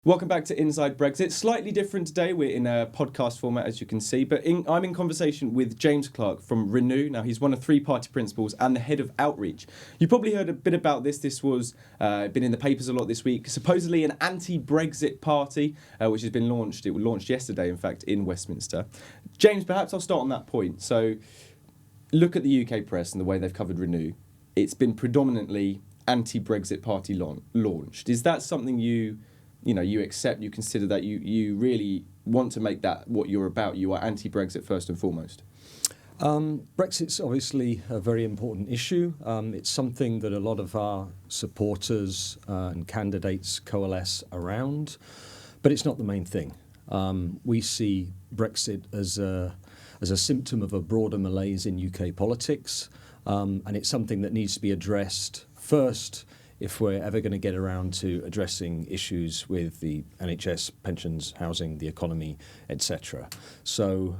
Welcome back to Inside Brexit. Slightly different today. We're in a podcast format, as you can see, but I'm in conversation with James Clarke from Renew. Now, he's one of three party principals and the head of outreach. You probably heard a bit about this. This was been in the papers a lot this week. Supposedly an anti-Brexit party, which has been launched. It was launched yesterday, in fact, in Westminster. James, perhaps I'll start on that point. So, look at the UK press and the way they've covered Renew. It's been predominantly anti-Brexit party launched. Is that something you accept, you consider that you really want to make that what you're about? You are anti-Brexit first and foremost. Brexit's obviously a very important issue. It's something that a lot of our supporters and candidates coalesce around, but it's not the main thing. We see Brexit as a symptom of a broader malaise in UK politics, and it's something that needs to be addressed first if we're ever going to get around to addressing issues with the NHS, pensions, housing, the economy, etc. So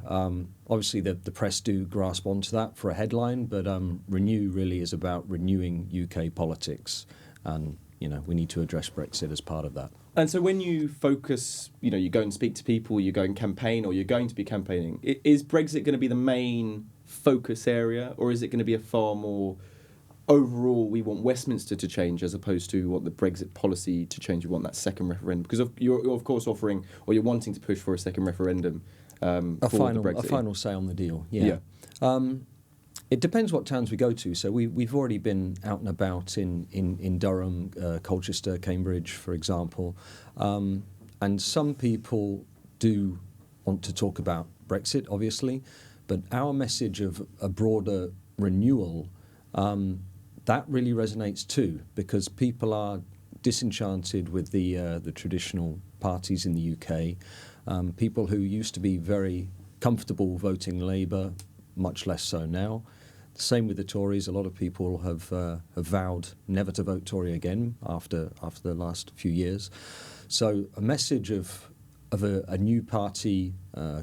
obviously the press do grasp onto that for a headline, but Renew really is about renewing UK politics, and we need to address Brexit as part of that. And so when you focus, you go and speak to people, you go and campaign, or you're going to be campaigning, is Brexit going to be the main focus area, or is it going to be a far more overall, we want Westminster to change as opposed to what the Brexit policy to change? You want that second referendum because you're of course offering, or you're wanting to push for a second referendum. A final say on the deal. Yeah. It depends what towns we go to. So we've already been out and about in Durham, Colchester, Cambridge, for example, and some people do want to talk about Brexit, obviously, but our message of a broader renewal. That really resonates too, because people are disenchanted with the traditional parties in the UK. People who used to be very comfortable voting Labour, much less so now. The same with the Tories. A lot of people have vowed never to vote Tory again after the last few years. So a message of a new party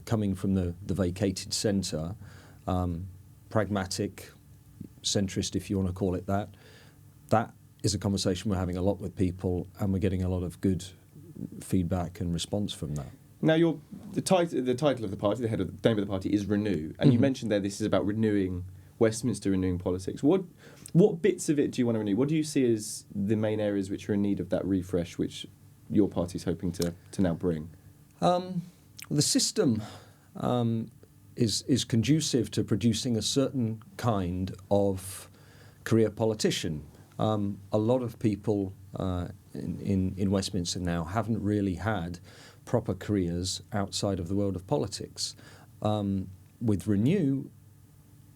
coming from the vacated centre, pragmatic, centrist, if you want to call it that. That is a conversation we're having a lot with people, and we're getting a lot of good feedback and response from that. Now, the title of the party, the name of the party is Renew, and you mentioned there this is about renewing Westminster, renewing politics. What bits of it do you want to renew? What do you see as the main areas which are in need of that refresh, which your party is hoping to now bring? The system is conducive to producing a certain kind of career politician. A lot of people in Westminster now haven't really had proper careers outside of the world of politics. With Renew,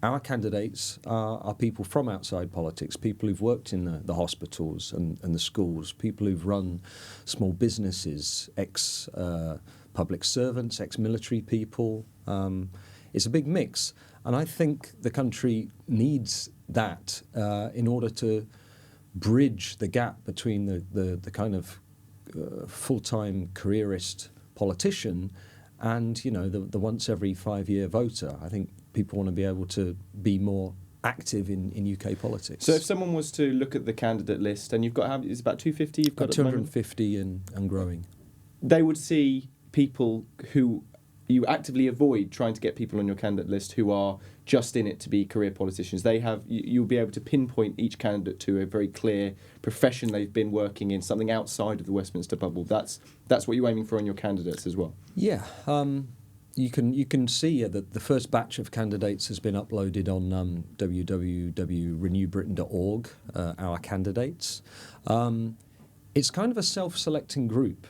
our candidates are people from outside politics, people who've worked in the hospitals and the schools, people who've run small businesses, ex-public servants, ex-military people. It's a big mix, and I think the country needs that in order to bridge the gap between the kind of full-time careerist politician and the once every 5-year voter. I think people want to be able to be more active in UK politics. So if someone was to look at the candidate list, and you've got, it's about 250? You've got 250 and growing. They would see people who you actively avoid trying to get people on your candidate list who are just in it to be career politicians. You'll be able to pinpoint each candidate to a very clear profession they've been working in, something outside of the Westminster bubble. That's what you're aiming for in your candidates as well. Yeah, you can see that the first batch of candidates has been uploaded on www.renewbritain.org. Our candidates. It's kind of a self-selecting group.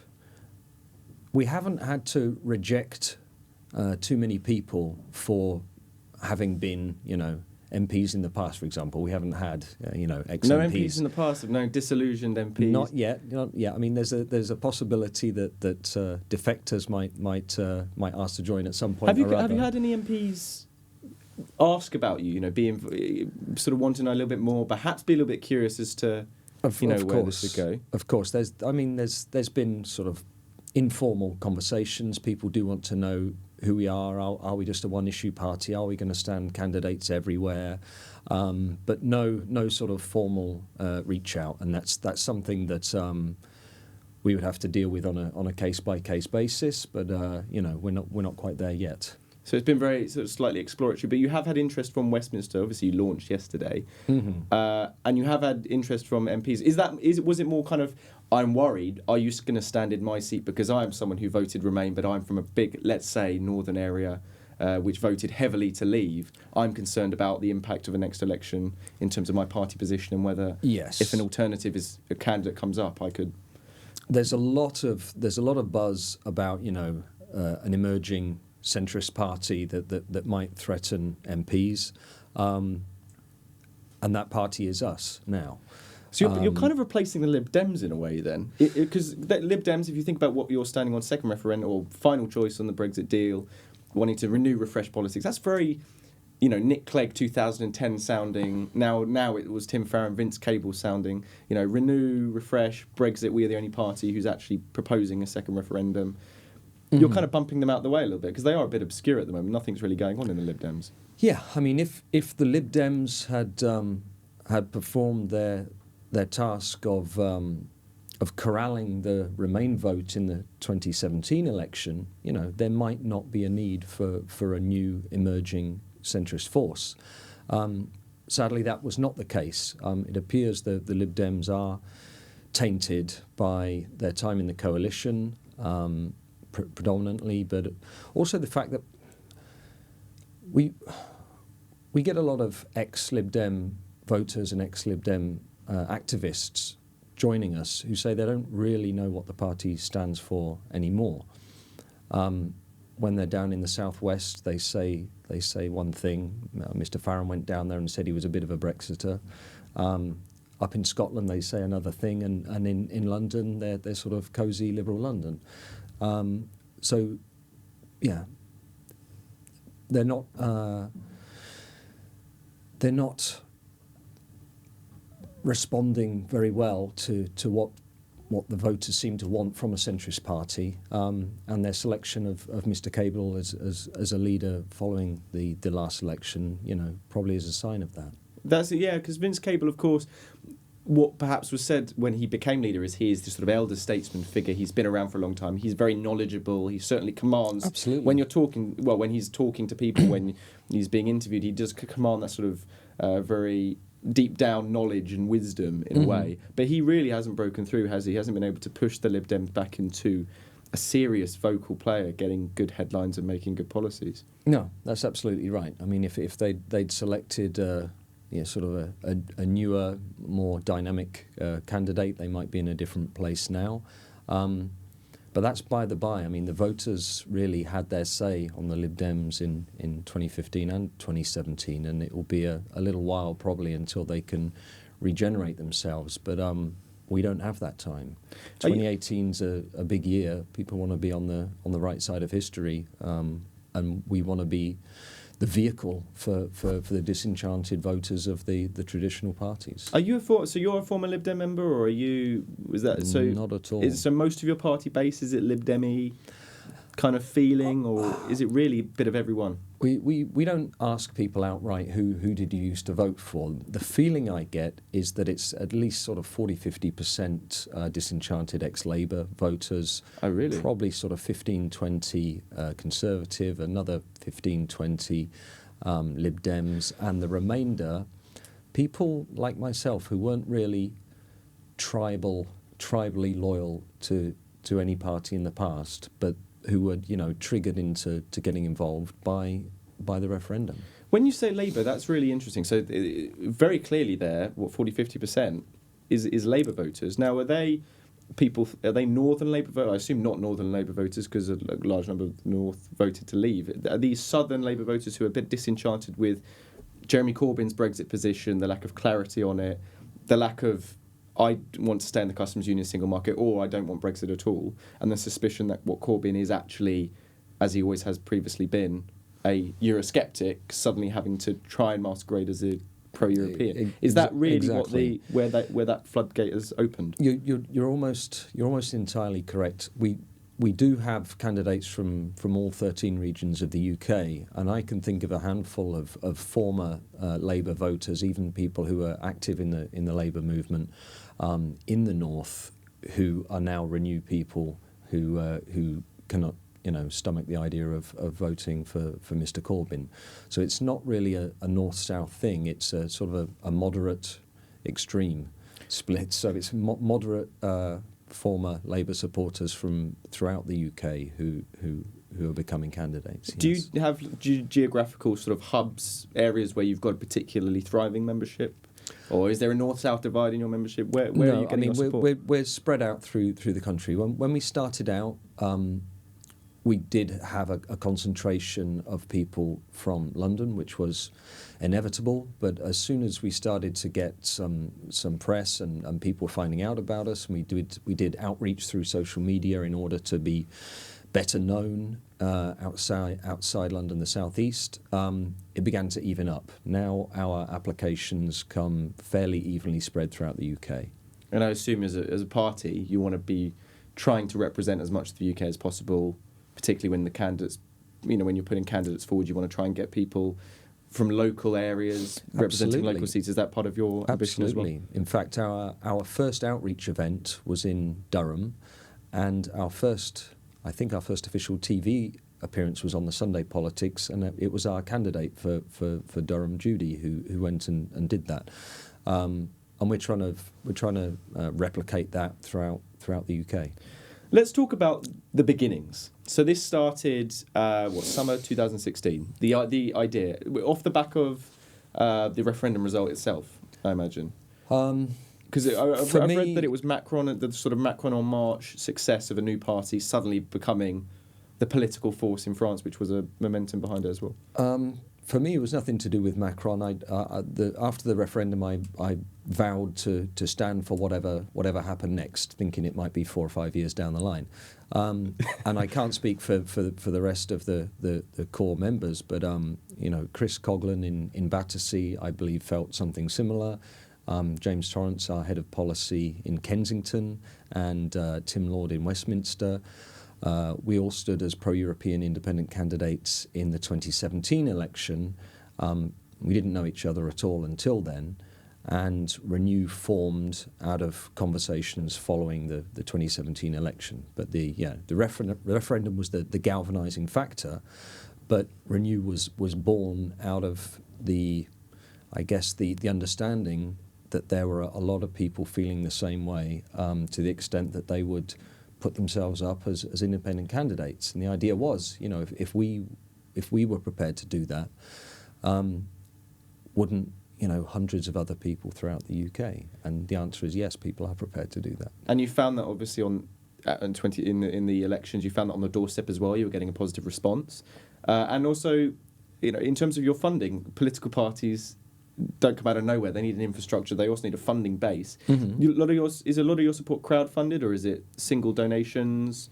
We haven't had to reject too many people for having been, MPs in the past, for example. We haven't had, ex-MPs. No MPs in the past, no disillusioned MPs. Not yet. I mean, there's a possibility that defectors might ask to join at some point. Have you had any MPs ask about you? Being sort of wanting to know a little bit more, perhaps be a little bit curious as to where this would go. Of course, there's been sort of informal conversations. People do want to know who we are. Are we just a one-issue party? Are we going to stand candidates everywhere? But no sort of formal reach out, and that's something that we would have to deal with on a case by case basis. But we're not quite there yet. So it's been very sort of slightly exploratory, but you have had interest from Westminster. Obviously, you launched yesterday, and you have had interest from MPs. Was it more kind of, I'm worried, are you going to stand in my seat because I am someone who voted Remain, but I'm from a big, let's say, northern area which voted heavily to leave. I'm concerned about the impact of a next election in terms of my party position and whether, if an alternative is a candidate comes up, I could. There's a lot of buzz about an emerging centrist party that might threaten MPs, and that party is us now. So you're kind of replacing the Lib Dems in a way then, because Lib Dems, if you think about what you're standing on, second referendum or final choice on the Brexit deal, wanting to renew, refresh politics, that's very, Nick Clegg 2010 sounding. Now it was Tim Farron, Vince Cable sounding. Renew, refresh, Brexit. We are the only party who's actually proposing a second referendum. You're kind of bumping them out the way a little bit because they are a bit obscure at the moment. Nothing's really going on in the Lib Dems. Yeah, I mean, if the Lib Dems had performed their task of corralling the Remain vote in the 2017 election, there might not be a need for a new emerging centrist force. Sadly, that was not the case. It appears that the Lib Dems are tainted by their time in the coalition. Predominantly, but also the fact that we get a lot of ex-Lib Dem voters and ex-Lib Dem activists joining us who say they don't really know what the party stands for anymore. When they're down in the southwest, they say one thing. Mr. Farron went down there and said he was a bit of a Brexiter. Up in Scotland, they say another thing, and in London, they're sort of cosy liberal London. So, yeah, they're not responding very well to what the voters seem to want from a centrist party, and their selection of Mr. Cable as a leader following the last election, probably is a sign of that. That's it, yeah, because Vince Cable, of course, what perhaps was said when he became leader is he is this sort of elder statesman figure. He's been around for a long time. He's very knowledgeable. He certainly commands. Absolutely. When he's talking to people, when he's being interviewed, he does command that sort of very deep down knowledge and wisdom in a way. But he really hasn't broken through, has he? He hasn't been able to push the Lib Dems back into a serious vocal player, getting good headlines and making good policies. No, that's absolutely right. I mean, if they'd selected sort of a newer, more dynamic candidate, they might be in a different place now. But that's by the by. I mean, the voters really had their say on the Lib Dems in 2015 and 2017, and it will be a little while probably until they can regenerate themselves. But we don't have that time. 2018's a big year. People want to be on the right side of history, and we want to be the vehicle for the disenchanted voters of the traditional parties. Are you so you're a former Lib Dem member, or are you? Was that so? Not at all. So most of your party base, is it Lib Dem-y kind of feeling, or is it really a bit of everyone? We don't ask people outright who did you used to vote for. The feeling I get is that it's at least sort of 40-50% disenchanted ex-Labour voters. Oh, really? Probably sort of 15-20 Conservative, another 15-20 Lib Dems, and the remainder, people like myself who weren't really tribally loyal to any party in the past, but who were, triggered into getting involved by the referendum. When you say Labour, that's really interesting. So very clearly there, 40-50% is Labour voters. Now, are they Northern Labour voters? I assume not Northern Labour voters, because a large number of North voted to leave. Are these Southern Labour voters who are a bit disenchanted with Jeremy Corbyn's Brexit position, the lack of clarity on it, the lack of I want to stay in the customs union single market, or I don't want Brexit at all, and the suspicion that what Corbyn is actually, as he always has previously been, a Eurosceptic, suddenly having to try and masquerade as a pro-European. Is that really exactly where that floodgate has opened? You're almost entirely correct. We do have candidates from all 13 regions of the UK, and I can think of a handful of former Labour voters, even people who are active in the Labour movement in the north, who are now Renew people who cannot stomach the idea of voting for Mr. Corbyn. So it's not really a north-south thing. It's a sort of a moderate extreme split. So it's moderate former Labour supporters from throughout the UK who are becoming candidates. Do you have geographical sort of hubs, areas where you've got a particularly thriving membership? Or is there a north-south divide in your membership? Where are you getting your support? We're spread out through the country. When we started out, we did have a concentration of people from London, which was inevitable. But as soon as we started to get some press and people finding out about us, and we did outreach through social media in order to be better known outside London, the southeast, it began to even up. Now our applications come fairly evenly spread throughout the UK. And I assume as a party, you want to be trying to represent as much of the UK as possible, particularly when the candidates, when you're putting candidates forward, you want to try and get people from local areas representing local seats. Is that part of your ambition as well? Absolutely. In fact, our first outreach event was in Durham, and our first official TV appearance was on the Sunday Politics, and it was our candidate for Durham, Judy, who went and did that. And we're trying to replicate that throughout the UK. Let's talk about the beginnings. So this started, summer 2016? The idea, off the back of the referendum result itself, I imagine. Because I've read that it was Macron, the sort of Macron en marche success of a new party suddenly becoming the political force in France, which was a momentum behind it as well. For me, it was nothing to do with Macron. After the referendum, I vowed to stand for whatever happened next, thinking it might be 4 or 5 years down the line. And I can't speak for the rest of the core members, but Chris Coughlin in Battersea, I believe, felt something similar. James Torrance, our head of policy in Kensington, and Tim Lord in Westminster. We all stood as pro-European independent candidates in the 2017 election. We didn't know each other at all until then, and Renew formed out of conversations following the 2017 election. But the referendum was the galvanising factor, but Renew was born out of the understanding that there were a lot of people feeling the same way, to the extent that they would put themselves up as independent candidates. And the idea was, if we were prepared to do that, wouldn't hundreds of other people throughout the UK? And the answer is yes, people are prepared to do that. And you found that obviously in the elections, you found that on the doorstep as well. You were getting a positive response, and also, in terms of your funding, political parties don't come out of nowhere. They need an infrastructure. They also need a funding base. Mm-hmm. Is a lot of your support crowdfunded, or is it single donations?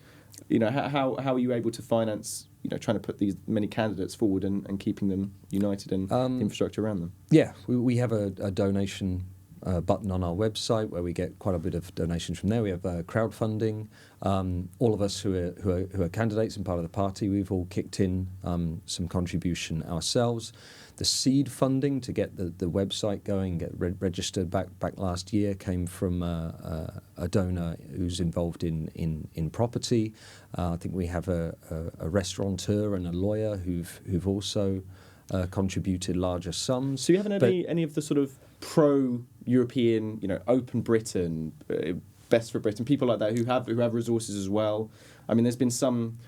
How are you able to finance, trying to put these many candidates forward and keeping them united and infrastructure around them? Yeah, we have a donation button on our website where we get quite a bit of donations from there. We have crowdfunding. All of us who are candidates and part of the party, we've all kicked in some contribution ourselves. The seed funding to get the website going, get registered back last year, came from a donor who's involved in property. I think we have a restaurateur and a lawyer who've also contributed larger sums. So you haven't had any of the sort of pro-European, Open Britain, Best for Britain, people like that who have resources as well. I mean, there's been some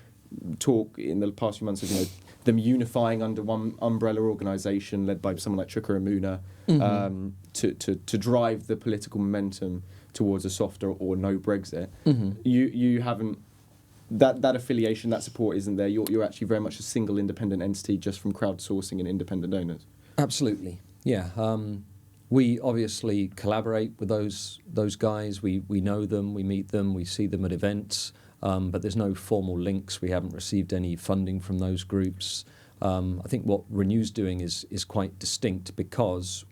talk in the past few months of them unifying under one umbrella organisation led by someone like Chuka Amuna, mm-hmm. to drive the political momentum towards a softer or no Brexit. Mm-hmm. You haven't that affiliation, that support isn't there. You're actually very much a single independent entity just from crowdsourcing and independent donors. Absolutely, yeah. We obviously collaborate with those guys. We know them, we meet them, we see them at events. But there's no formal links. We haven't received any funding from those groups. I think what Renew's doing is quite distinct because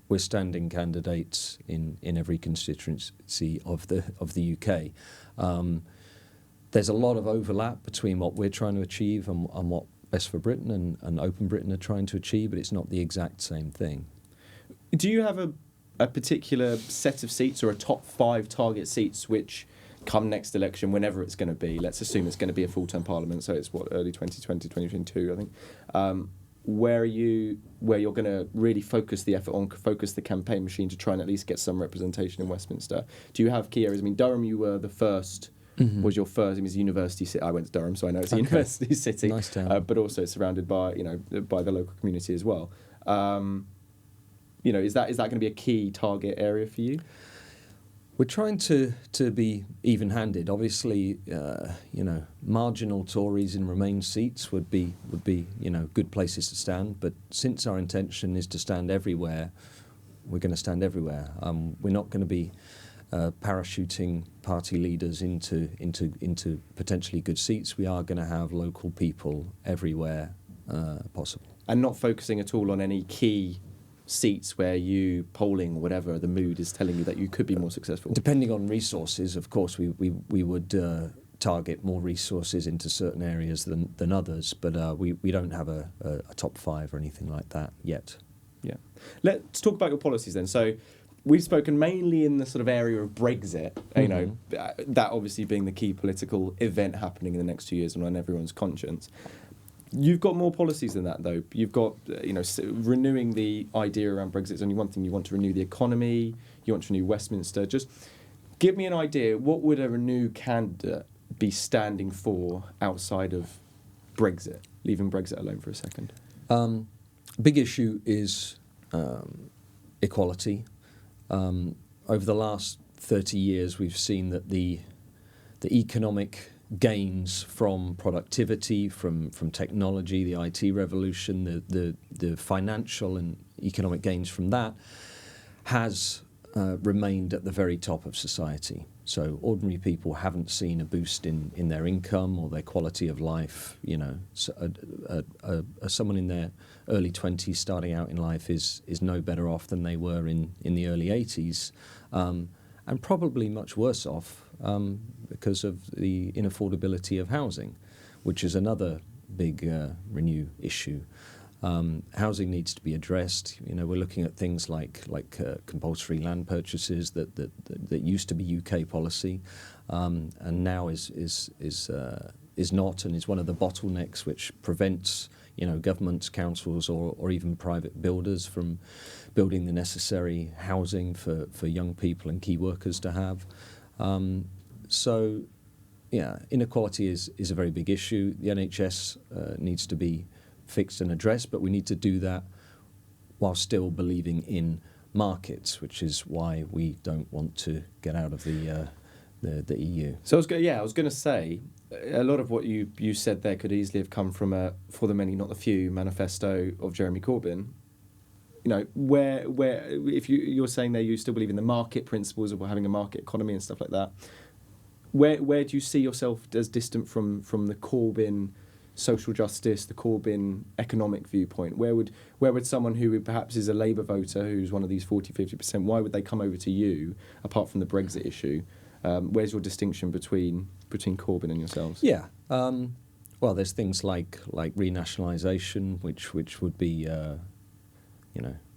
we're standing candidates in every constituency of the UK. There's a lot of overlap between what we're trying to achieve and what Best for Britain and Open Britain are trying to achieve, but it's not the exact same thing. Do you have a particular set of seats or a top 5 target seats which come next election, whenever it's going to be, let's assume it's going to be a full-term parliament, so it's early 2020, 2022, I think. Where you're going to really focus the effort on, focus the campaign machine to try and at least get some representation in Westminster? Do you have key areas? I mean, Durham, you were the first. Was your first? I mean, it's a university city. I went to Durham, so I know it's a university city. Nice town. But also it's surrounded by by the local community as well. Is that going to be a key target area for you? We're trying to be even-handed. Obviously, marginal Tories in Remain seats would be good places to stand. But since our intention is to stand everywhere, we're going to stand everywhere. We're not going to be parachuting party leaders into potentially good seats. We are going to have local people everywhere possible, and not focusing at all on any key seats where you polling or whatever the mood is telling you that you could be more successful. Depending on resources, of course, we would target more resources into certain areas than others, but we don't have a top 5 or anything like that yet. Yeah. Let's talk about your policies then. So we've spoken mainly in the sort of area of Brexit, that obviously being the key political event happening in the next 2 years and on everyone's conscience. You've got more policies than that, though. You've got, renewing the idea around Brexit is only one thing. You want to renew the economy. You want to renew Westminster. Just give me an idea. What would a Renew candidate be standing for outside of Brexit? Leaving Brexit alone for a second. Big issue is equality. Over the last 30 years, we've seen that the economic gains from productivity, from technology, the IT revolution, the financial and economic gains from that has remained at the very top of society. So ordinary people haven't seen a boost in their income or their quality of life. So someone in their early 20s starting out in life is no better off than they were in the early 80s, and probably much worse off because of the inaffordability of housing, which is another big Renew issue. Housing needs to be addressed. We're looking at things like compulsory land purchases that used to be UK policy, and now is not, and is one of the bottlenecks which prevents governments, councils, or even private builders from building the necessary housing for young people and key workers to have. So, inequality is a very big issue. The NHS needs to be fixed and addressed, but we need to do that while still believing in markets, which is why we don't want to get out of the EU. So I was going to say, a lot of what you said there could easily have come from a "For the Many, Not the Few" manifesto of Jeremy Corbyn. Where if you're saying there you still believe in the market principles of having a market economy and stuff like that, where do you see yourself as distant from the Corbyn social justice, the Corbyn economic viewpoint? Where would someone who perhaps is a Labour voter who's one of these 40-50%, why would they come over to you apart from the Brexit issue? Where's your distinction between Corbyn and yourselves? Yeah, well, there's things like renationalisation, which would be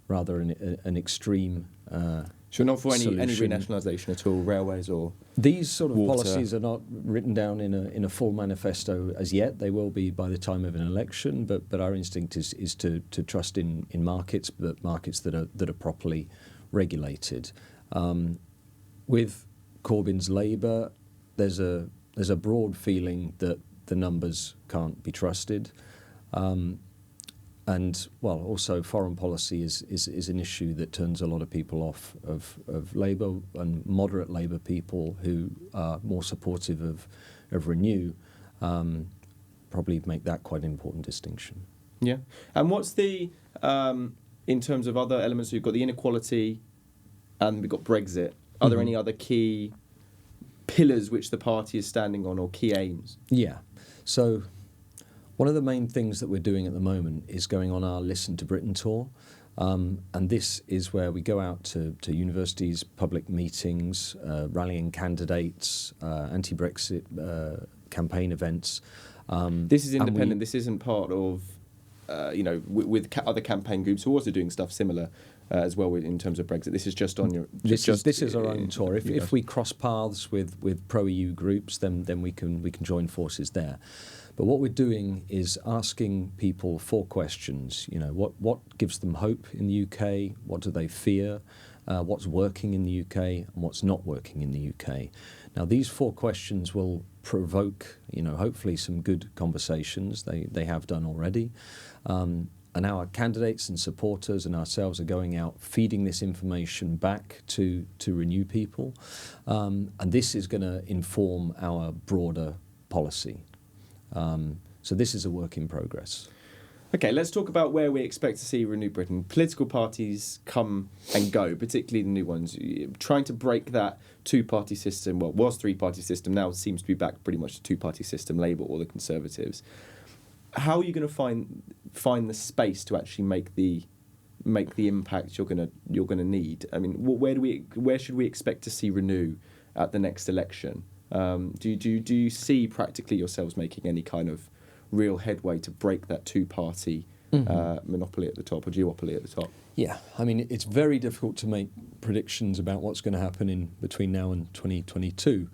rather an extreme. So not for any solution. Renationalisation at all, railways or these sort of water. policies are not written down in a full manifesto as yet. They will be by the time of an election, but our instinct is to trust in markets, but markets that are properly regulated. With Corbyn's Labour, there's a broad feeling that the numbers can't be trusted. And, well, also foreign policy is an issue that turns a lot of people off of Labour, and moderate Labour people who are more supportive of Renew probably make that quite an important distinction. Yeah. And what's the, in terms of other elements, we've got the inequality and we've got Brexit. Are there any other key pillars which the party is standing on, or key aims? Yeah. So one of the main things that we're doing at the moment is going on our Listen to Britain tour. And this is where we go out to universities, public meetings, rallying candidates, anti-Brexit campaign events. This is independent. This isn't part of, with other campaign groups who are also doing stuff similar. as well in terms of Brexit. This is just on your. This is our own tour. If we cross paths with pro-EU groups, then we can join forces there. But what we're doing is asking people 4 questions. You know, what gives them hope in the UK? What do they fear? What's working in the UK and what's not working in the UK? Now, these 4 questions will provoke, hopefully some good conversations. They have done already. And our candidates and supporters and ourselves are going out feeding this information back to Renew people. And this is going to inform our broader policy. So this is a work in progress. Okay, let's talk about where we expect to see Renew Britain. Political parties come and go, particularly the new ones. Trying to break that 2-party system, well, it was 3-party system, now seems to be back pretty much to 2-party system, Labour or the Conservatives. How are you going to find the space to actually make the impact you're gonna need? I mean, where should we expect to see Renew at the next election? Do you see practically yourselves making any kind of real headway to break that 2-party monopoly at the top or duopoly at the top? Yeah, I mean, it's very difficult to make predictions about what's going to happen between now and 2022.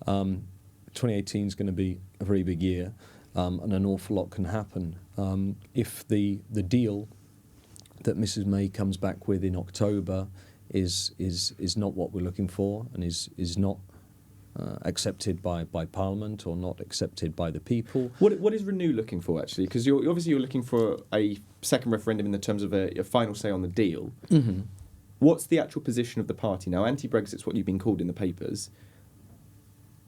2018 is going to be a very big year, and an awful lot can happen. If the deal that Mrs May comes back with in October is not what we're looking for and is not accepted by Parliament or not accepted by the people. What is Renew looking for, actually? Because you're looking for a second referendum in the terms of a final say on the deal. Mm-hmm. What's the actual position of the party? Now, anti-Brexit's what you've been called in the papers.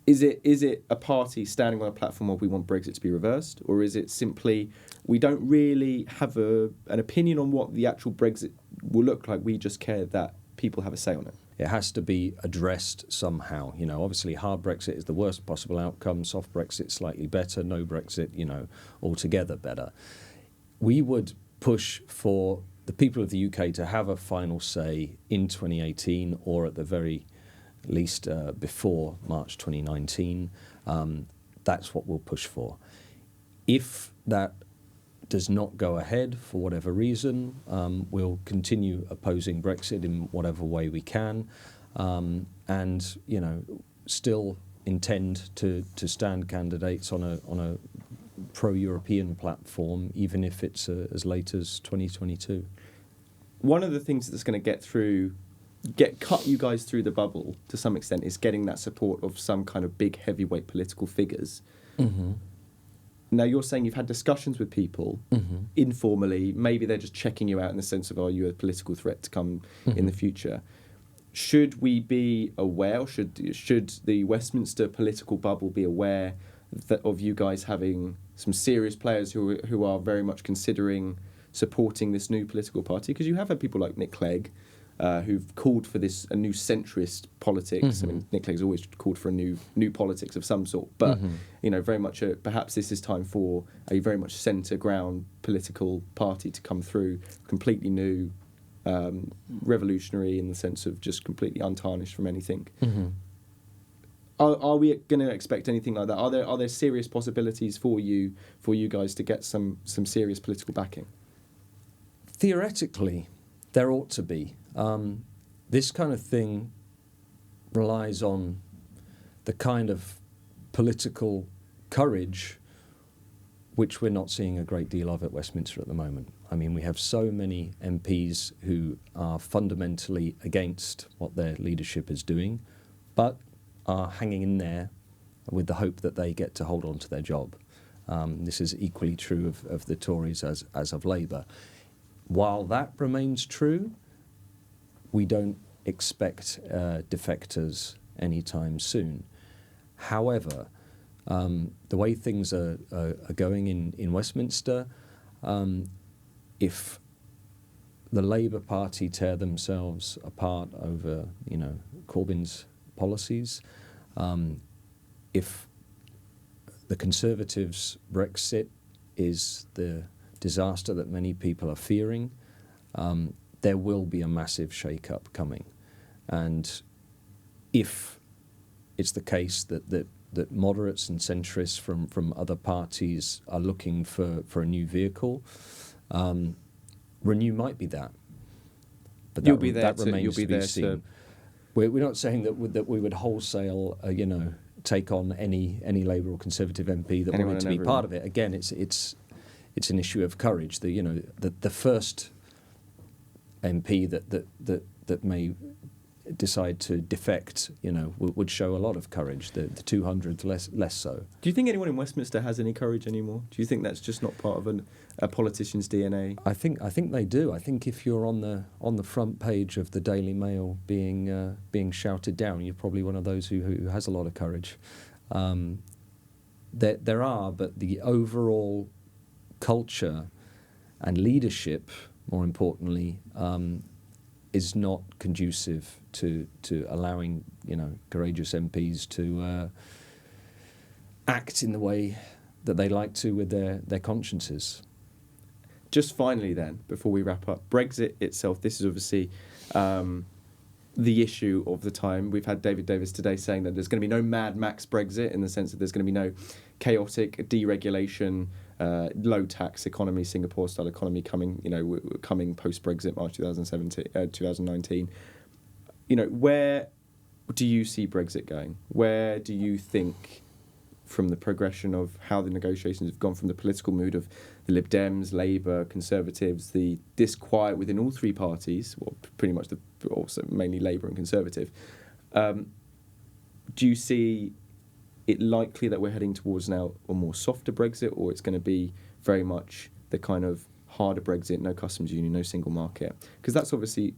Is it a party standing on a platform of we want Brexit to be reversed? Or is it simply we don't really have an opinion on what the actual Brexit will look like, we just care that people have a say on it? It has to be addressed somehow. Obviously hard Brexit is the worst possible outcome, soft Brexit slightly better, no Brexit, altogether better. We would push for the people of the UK to have a final say in 2018 or at the very least before March 2019. That's what we'll push for. If that does not go ahead for whatever reason, we'll continue opposing Brexit in whatever way we can, and still intend to stand candidates on a pro-European platform, even if it's as late as 2022. One of the things that's going to cut you guys through the bubble to some extent is getting that support of some kind of big heavyweight political figures. Mm-hmm. Now, you're saying you've had discussions with people informally. Maybe they're just checking you out in the sense of, are you a political threat to come in the future? Should we be aware, or should the Westminster political bubble be aware of you guys having some serious players who are very much considering supporting this new political party? Because you have had people like Nick Clegg, who've called for a new centrist politics. Mm-hmm. I mean, Nick Clegg's always called for a new politics of some sort, but very much perhaps this is time for a very much centre ground political party to come through, completely new, revolutionary in the sense of just completely untarnished from anything. Mm-hmm. Are we going to expect anything like that? Are there serious possibilities for you guys to get some serious political backing? Theoretically, there ought to be. This kind of thing relies on the kind of political courage which we're not seeing a great deal of at Westminster at the moment. I mean, we have so many MPs who are fundamentally against what their leadership is doing, but are hanging in there with the hope that they get to hold on to their job. This is equally true of the Tories as of Labour. While that remains true, we don't expect defectors anytime soon. However, the way things are going in Westminster, if the Labour Party tear themselves apart over, Corbyn's policies, if the Conservatives' Brexit is the disaster that many people are fearing, there will be a massive shake-up coming. And if it's the case that moderates and centrists from other parties are looking for a new vehicle, Renew might be that. but You'll be there that to- remains you'll be to be there seen. to- We're not saying that we would wholesale, take on any Labour or Conservative MP that Anyone wanted to and be everyone. part of it. Again, it's an issue of courage. The first MP that may decide to defect, would show a lot of courage. The 200th less so. Do you think anyone in Westminster has any courage anymore? Do you think that's just not part of a politician's DNA? I think they do. I think if you're on the front page of the Daily Mail being shouted down, you're probably one of those who has a lot of courage. There are, but the overall culture and leadership, more importantly, is not conducive to allowing courageous MPs to act in the way that they like to with their consciences. Just finally then, before we wrap up, Brexit itself, this is obviously the issue of the time. We've had David Davis today saying that there's going to be no Mad Max Brexit, in the sense that there's going to be no chaotic deregulation, low tax economy, Singapore style economy coming post Brexit March 2019. Where do you see Brexit going? Where do you think, from the progression of how the negotiations have gone, from the political mood of the Lib Dems, Labour, Conservatives, the disquiet within all three parties, well, pretty much also mainly Labour and Conservative, do you see it likely that we're heading towards now a more softer Brexit, or it's going to be very much the kind of harder Brexit, no customs union, no single market? Because that's obviously,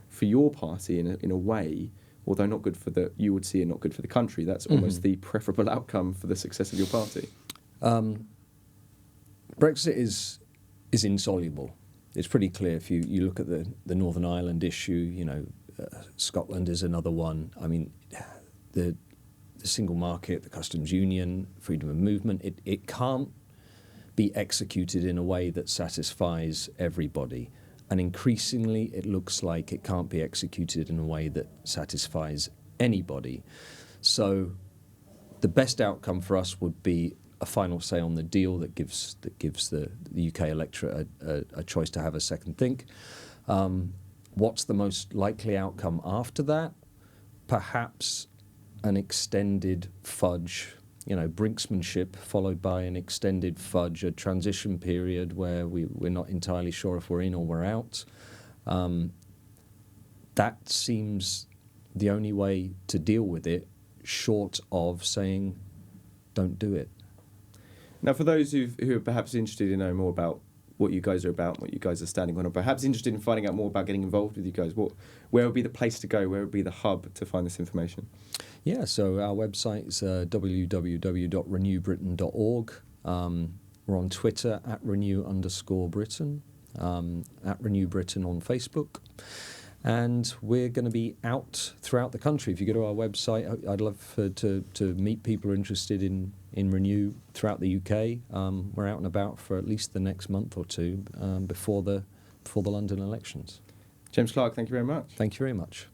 for your party, in a way, although not good you would see it not good for the country, that's almost the preferable outcome for the success of your party. Brexit is insoluble. It's pretty clear if you look at the Northern Ireland issue. Scotland is another one. I mean, the single market, the customs union, freedom of movement, it can't be executed in a way that satisfies everybody. And increasingly, it looks like it can't be executed in a way that satisfies anybody. So the best outcome for us would be a final say on the deal that gives the UK electorate a choice to have a second think. What's the most likely outcome after that? Perhaps an extended fudge, brinksmanship followed by an extended fudge, a transition period where we're not entirely sure if we're in or we're out. That seems the only way to deal with it, short of saying, don't do it. Now, for those who are perhaps interested in knowing more about what you guys are about, what you guys are standing on, or perhaps interested in finding out more about getting involved with you guys, where would be the place to go? Where would be the hub to find this information? Yeah, so our website is www.renewbritain.org. We're on Twitter @renew_Britain, @RenewBritain on Facebook. And we're going to be out throughout the country. If you go to our website, I'd love to meet people who are interested in Renew throughout the UK. We're out and about for at least the next month or two before the London elections. James Clarke, thank you very much. Thank you very much.